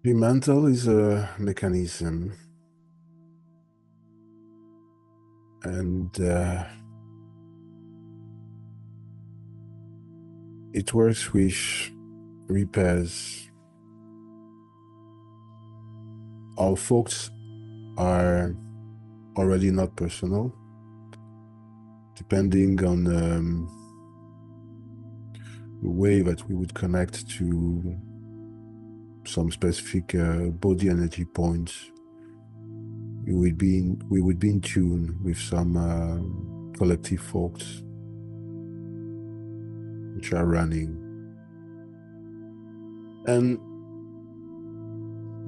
The mental is a mechanism, and it works with repairs. Our thoughts are already not personal, depending on the way that we would connect to some specific body energy points. We would be in tune with some collective thoughts which are running, and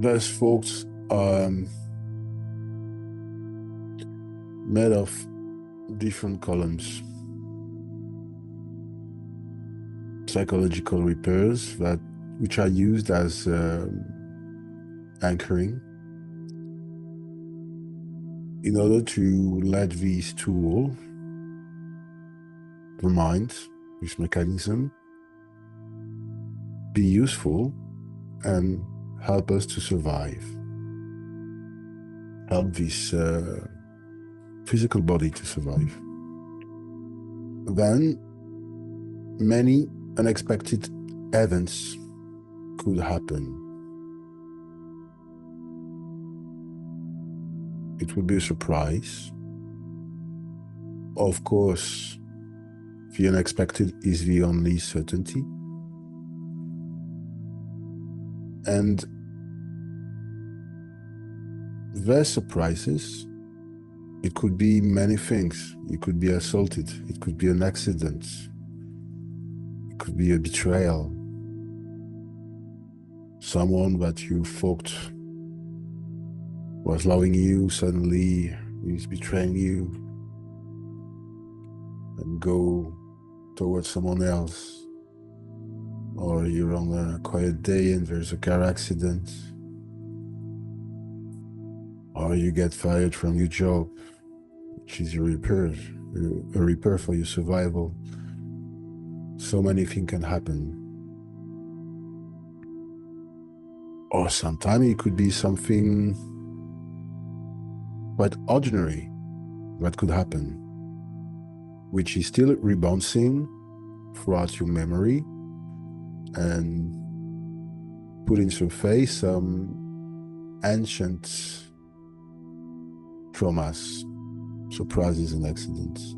those thoughts are made of different columns. Psychological repairs which are used as anchoring in order to let these tool, the mind, this mechanism, be useful and help us to survive, help this physical body to survive. Then many unexpected events could happen. It would be a surprise. Of course, the unexpected is the only certainty. And the surprises, it could be many things. You could be assaulted. It could be an accident. It could be a betrayal. Someone that you thought was loving you suddenly is betraying you and go towards someone else. Or you're on a quiet day and there's a car accident. Or you get fired from your job, which is a repair for your survival. So many things can happen. Or sometimes it could be something quite ordinary that could happen, which is still rebouncing throughout your memory and put in surface some ancient traumas, surprises, and accidents.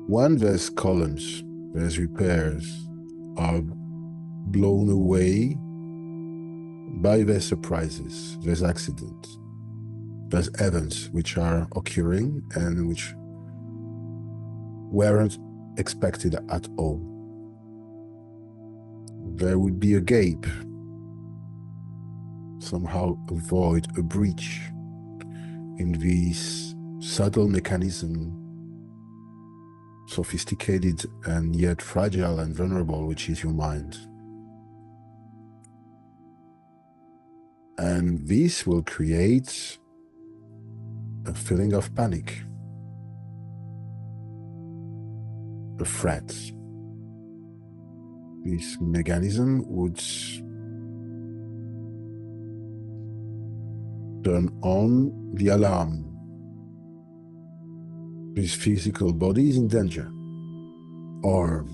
When those columns, those repairs are blown away by their surprises, those accidents, those events which are occurring and which weren't expected at all, there would be a gap, somehow a void, a breach in this subtle mechanism, sophisticated and yet fragile and vulnerable, which is your mind. And this will create a feeling of panic, a threat. This mechanism would turn on the alarm. This physical body is in danger, or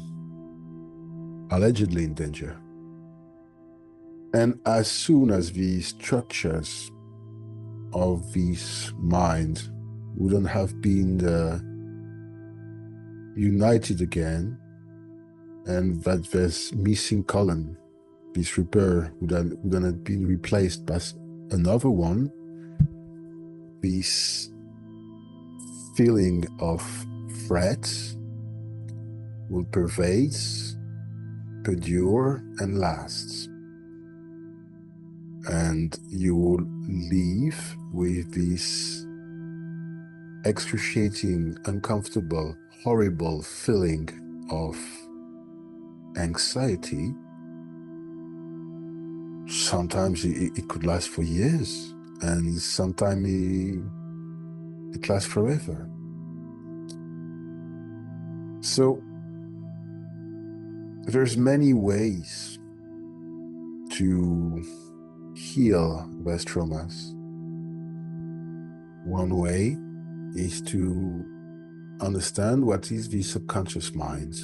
allegedly in danger. And as soon as the structures of this mind wouldn't have been united again, and that this missing column, this repair, wouldn't have been replaced by another one, this feeling of threat will pervade, perdure, and last. And you will live with this excruciating, uncomfortable, horrible feeling of anxiety. Sometimes it could last for years, and sometimes It lasts forever. So there's many ways to heal those traumas. One way is to understand what is the subconscious mind.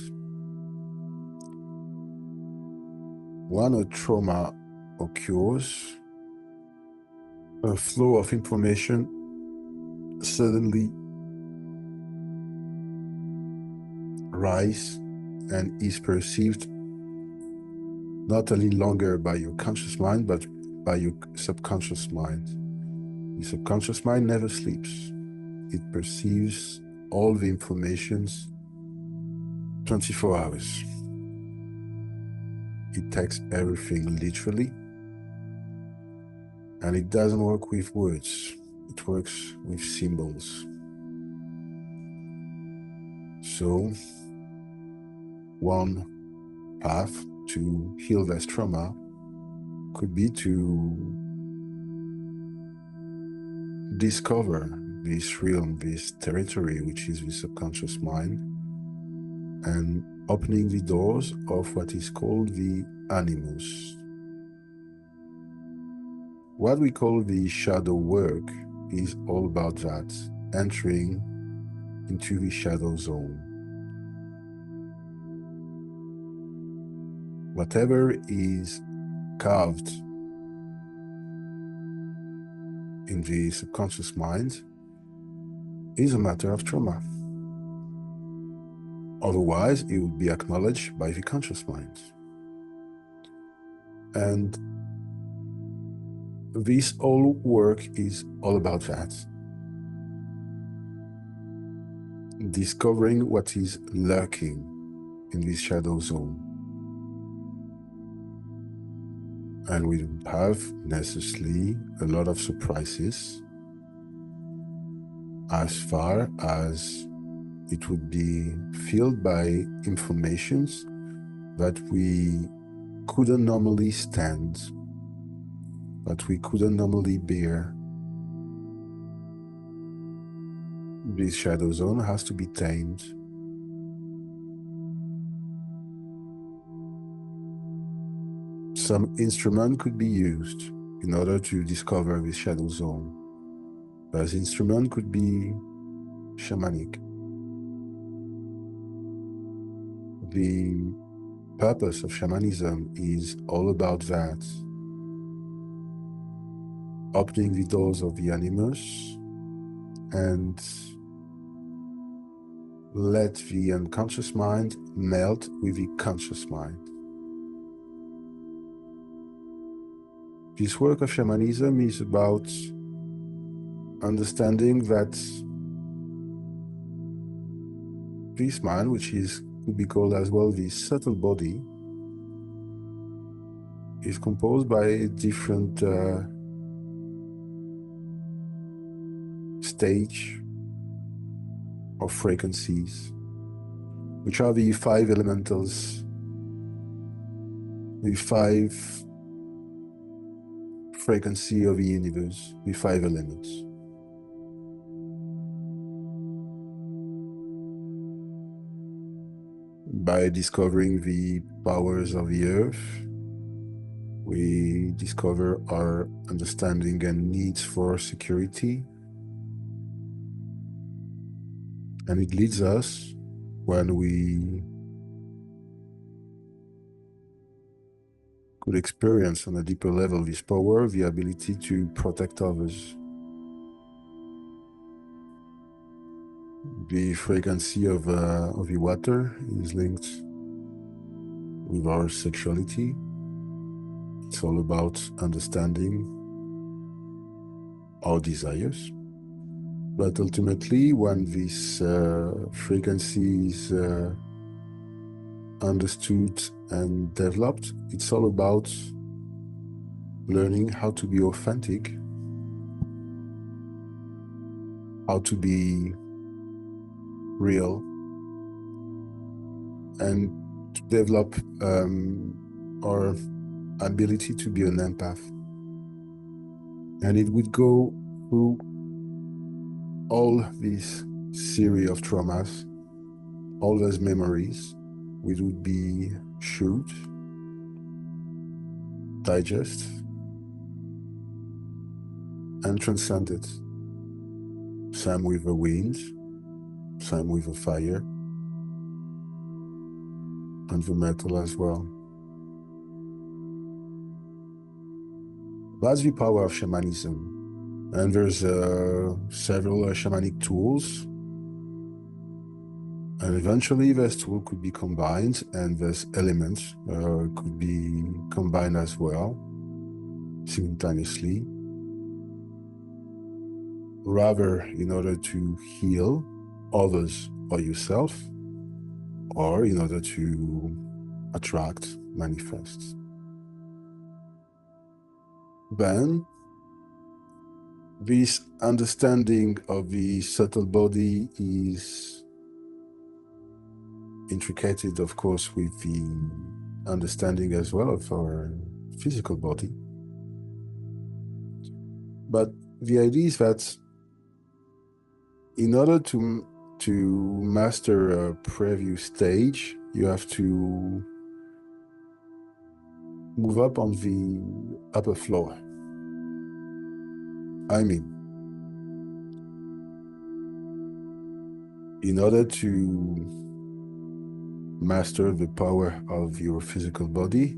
When a trauma occurs, a flow of information suddenly rise and is perceived not any longer by your conscious mind, but by your subconscious mind. The subconscious mind never sleeps. It perceives all the informations 24 hours. It takes everything literally, and it doesn't work with words. It works with symbols. So, one path to heal this trauma could be to discover this realm, this territory, which is the subconscious mind, and opening the doors of what is called the animus. What we call the shadow work is all about that, entering into the shadow zone. Whatever is carved in the subconscious mind is a matter of trauma. Otherwise, it would be acknowledged by the conscious mind. And this whole work is all about that. Discovering what is lurking in this shadow zone. And we don't have necessarily a lot of surprises as far as it would be filled by informations that we couldn't normally stand, that we couldn't normally bear. This shadow zone has to be tamed. Some instrument could be used in order to discover this shadow zone. This instrument could be shamanic. The purpose of shamanism is all about that, opening the doors of the animus and let the unconscious mind melt with the conscious mind. This work of shamanism is about understanding that this mind, which could be called as well the subtle body, is composed by different stage of frequencies, which are the five elementals, the five frequency of the universe, the five elements. By discovering the powers of the earth, we discover our understanding and needs for security. And it leads us, when we could experience on a deeper level this power, the ability to protect others. The frequency of the water is linked with our sexuality. It's all about understanding our desires. But ultimately, when this frequency is understood and developed, it's all about learning how to be authentic, how to be real, and to develop our ability to be an empath. And it would go through all this series of traumas, all those memories, we would be shoot, digest, and transcend it. Same with the wind, same with the fire, and the metal as well. That's the power of shamanism. And there's several shamanic tools. And eventually this tool could be combined, and this element could be combined as well, simultaneously, rather in order to heal others or yourself, or in order to attract, manifest. Then, this understanding of the subtle body is intricated, of course, with the understanding as well of our physical body. But the idea is that in order to master a previous stage, you have to move up on the upper floor. I mean, in order to master the power of your physical body,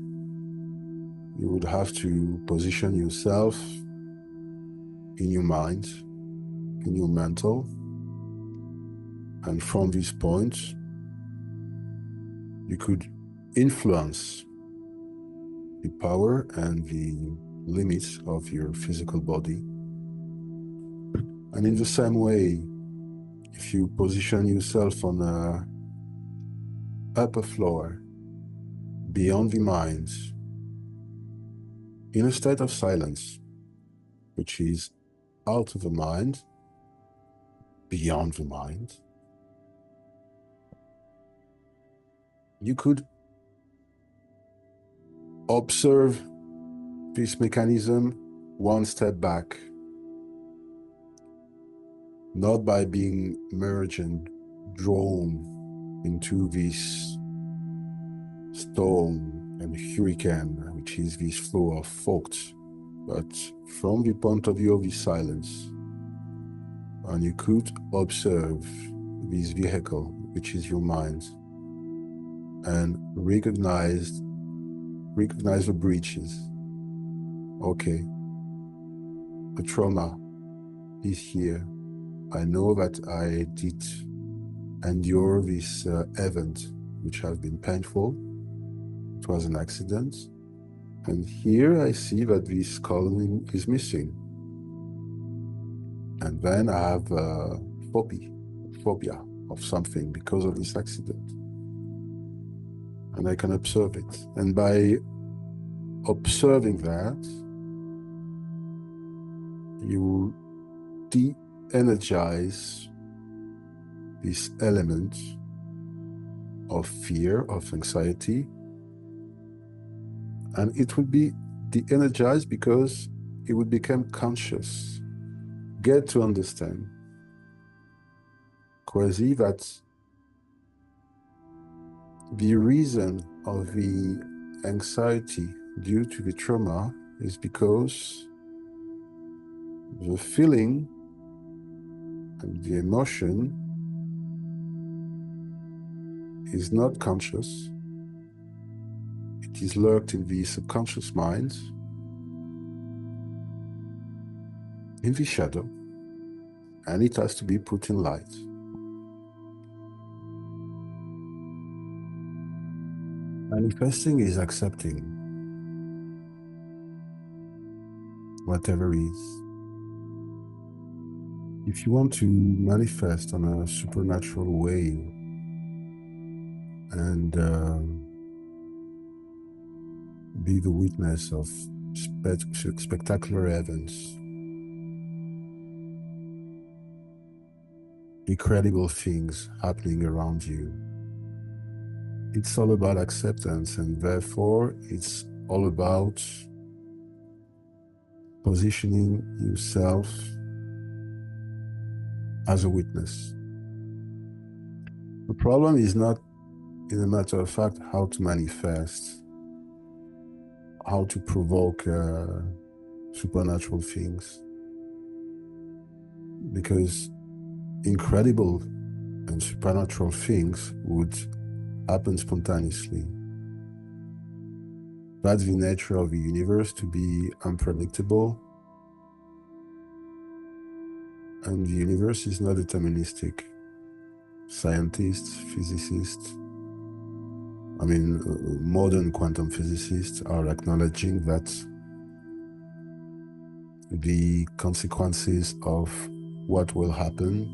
you would have to position yourself in your mind, in your mental, and from this point, you could influence the power and the limits of your physical body. And in the same way, if you position yourself on a upper floor, beyond the mind, in a state of silence, which is out of the mind, beyond the mind, you could observe this mechanism one step back, not by being merged and drawn into this storm and hurricane, which is this flow of thoughts, but from the point of view of the silence. And you could observe this vehicle, which is your mind, and recognize the breaches. Okay, the trauma is here. I know that I did endure this event, which has been painful. It was an accident. And here I see that this column is missing. And then I have a phobia of something because of this accident. And I can observe it. And by observing that, you de-energize this element of fear, of anxiety, and it would be de-energized because it would become conscious. Get to understand, quasi, that the reason of the anxiety due to the trauma is because the feeling and the emotion is not conscious. It is lurked in the subconscious mind, in the shadow, and it has to be put in light. Manifesting is accepting whatever is. If you want to manifest on a supernatural way and be the witness of spectacular events, incredible things happening around you, it's all about acceptance, and therefore it's all about positioning yourself as a witness. The problem is not, in a matter of fact, how to manifest, how to provoke supernatural things, because incredible and supernatural things would happen spontaneously. That's the nature of the universe, to be unpredictable, and the universe is not deterministic. Scientists, physicists, modern quantum physicists are acknowledging that the consequences of what will happen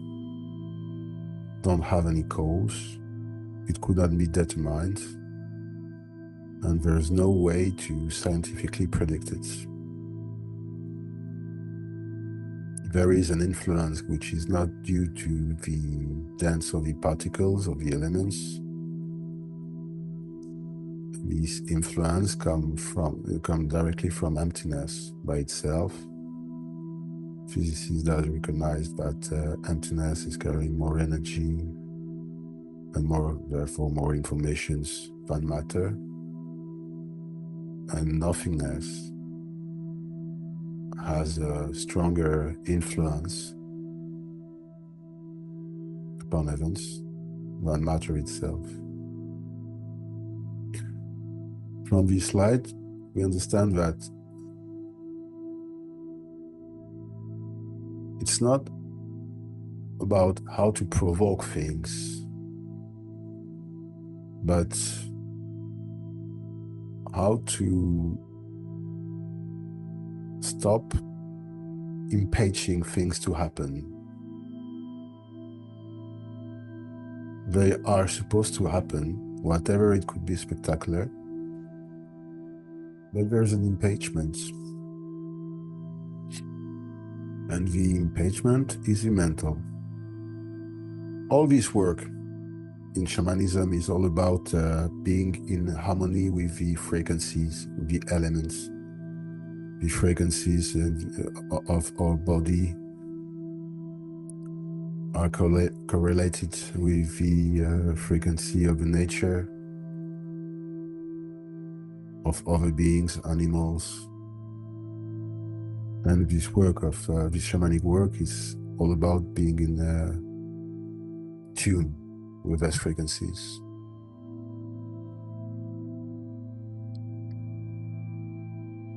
don't have any cause. It could not be determined, and there's no way to scientifically predict it. There is an influence which is not due to the dance of the particles of the elements. These influence come directly from emptiness by itself. Physicists have recognized that emptiness is carrying more energy and therefore more informations than matter, and nothingness has a stronger influence upon events than matter itself. From this slide, we understand that it's not about how to provoke things, but how to stop impinging things to happen. They are supposed to happen, whatever it could be spectacular, but there's an impingement. And the impingement is the mental. All this work in shamanism is all about being in harmony with the frequencies, the elements, the frequencies of our body are correlated with the frequency of the nature of other beings, animals. And this work of this shamanic work is all about being in tune with those frequencies.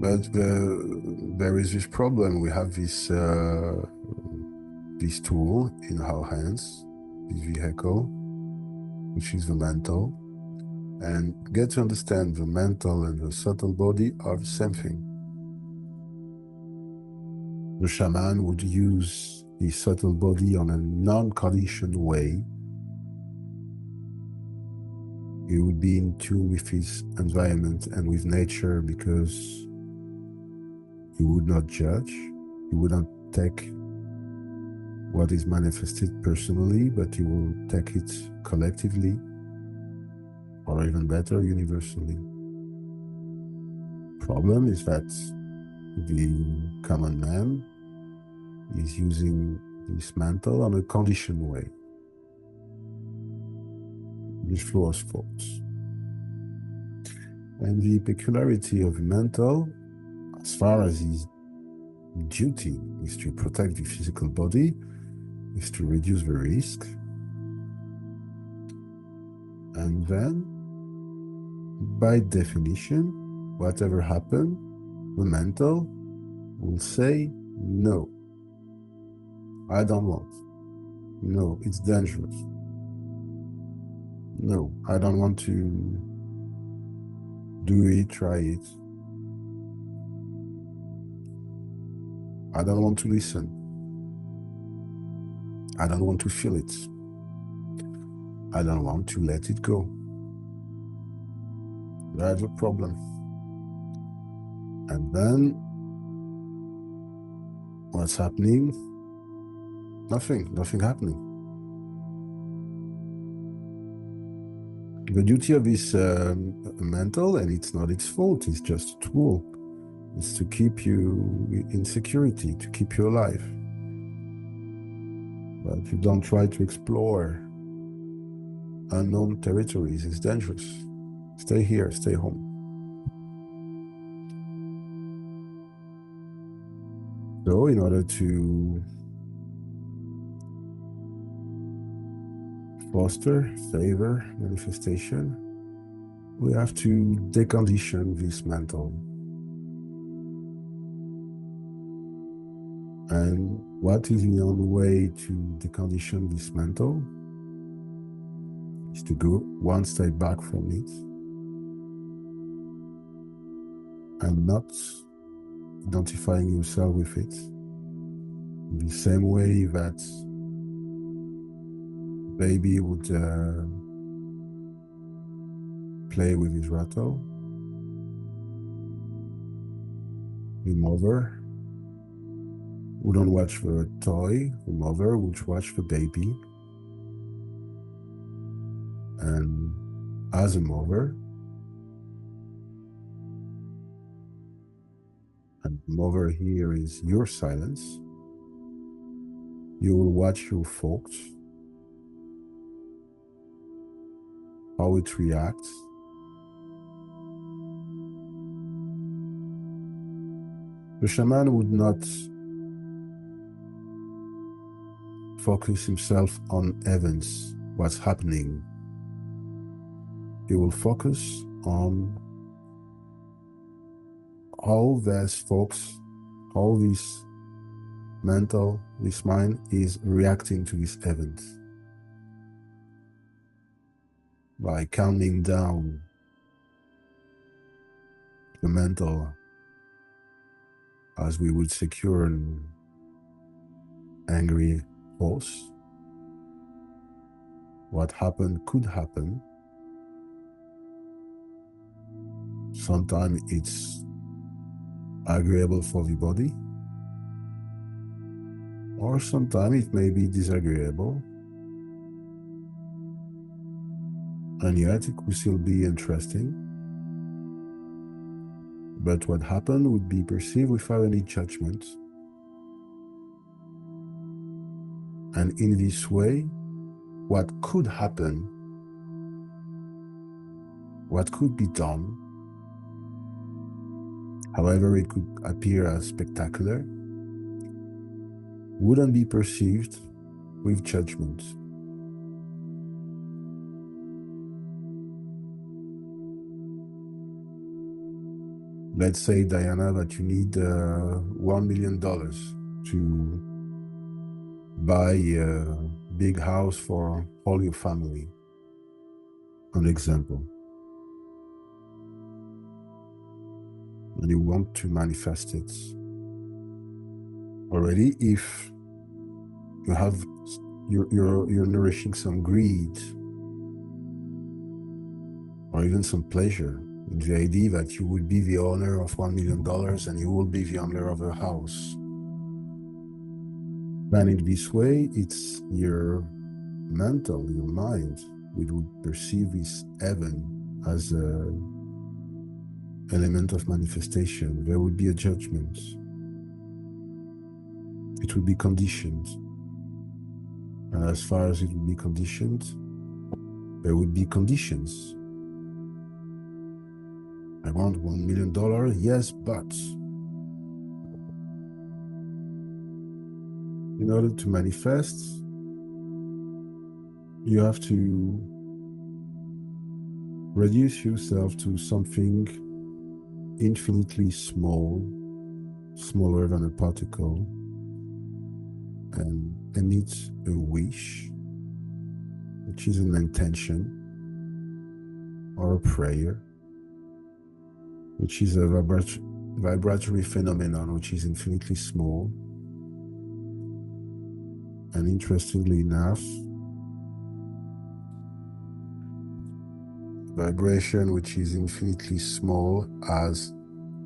But there is this problem. We have this tool in our hands, this vehicle, which is the mental, and get to understand the mental and the subtle body are the same thing. The shaman would use the subtle body on a non-conditioned way. He would be in tune with his environment and with nature, because he would not judge. He would not take what is manifested personally, but he will take it collectively, or even better, universally. Problem is that the common man is using this mantle on a conditioned way, with flow of thoughts. And the peculiarity of the mantle, as far as his duty is to protect the physical body, is to reduce the risk. And then, by definition, whatever happened, the mental will say, no, I don't want. No, it's dangerous. No, I don't want to do it, try it. I don't want to listen. I don't want to feel it. I don't want to let it go. That's a problem. And then, what's happening? Nothing happening. The duty of this mental, and it's not its fault, it's just a tool. It's to keep you in security, to keep you alive. But you don't try to explore unknown territories. It's dangerous. Stay here, stay home. So in order to foster, favor manifestation, we have to decondition this mental. And what is the only way to decondition this mental? Is to go one step back from it and not identifying yourself with it. In the same way that baby would play with his rattle, the mother wouldn't watch the toy, the mother would watch the baby. And as a mother, and mother here is your silence, you will watch your folks, how it reacts. The shaman would not focus himself on events, what's happening. He will focus on how these folks, how this mental, this mind is reacting to this event. By calming down the mental, as we would secure an angry horse, what happened could happen. Sometimes it's agreeable for the body, or sometimes it may be disagreeable, and yet it could still be interesting. But what happened would be perceived without any judgment. And in this way, what could happen, what could be done, however it could appear as spectacular, wouldn't be perceived with judgment. Let's say, Diana, that you need $1 million to buy a big house for all your family. An example. And you want to manifest it. Already, if you have, you're nourishing some greed or even some pleasure in the idea that you would be the owner of $1 million and you will be the owner of a house. And in this way, it's your mental, your mind, which would perceive this heaven as an element of manifestation. There would be a judgment. It would be conditioned. And as far as it would be conditioned, there would be conditions. I want $1 million, yes, but in order to manifest, you have to reduce yourself to something infinitely small, smaller than a particle, and emit a wish, which is an intention, or a prayer, which is a vibratory phenomenon, which is infinitely small. And interestingly enough, vibration which is infinitely small has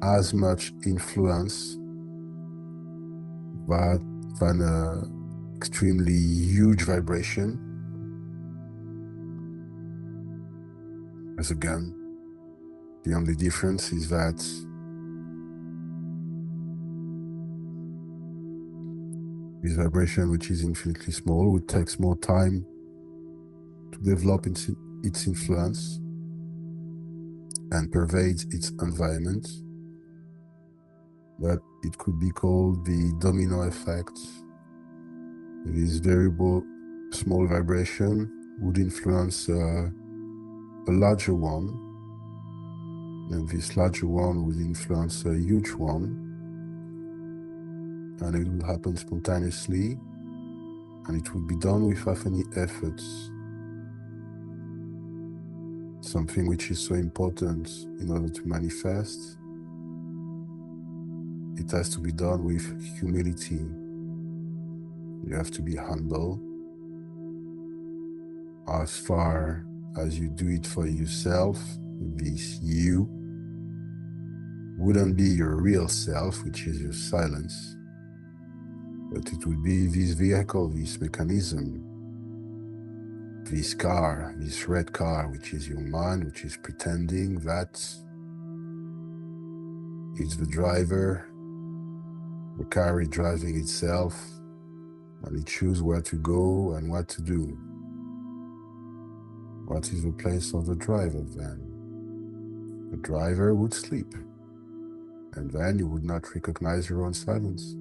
as much influence than an extremely huge vibration as a gun. The only difference is that This vibration, which is infinitely small, would take more time to develop its influence and pervades its environment. But it could be called the domino effect. This variable small vibration would influence a larger one, and this larger one would influence a huge one, and it would happen spontaneously, and it would be done without any efforts. Something which is so important in order to manifest. It has to be done with humility. You have to be humble. As far as you do it for yourself, this you wouldn't be your real self, which is your silence, but it would be this vehicle, this mechanism, this car, this red car, which is your mind, which is pretending that it's the driver. The car is driving itself, and it chooses where to go and what to do. What is the place of the driver then? The driver would sleep, and then you would not recognize your own silence.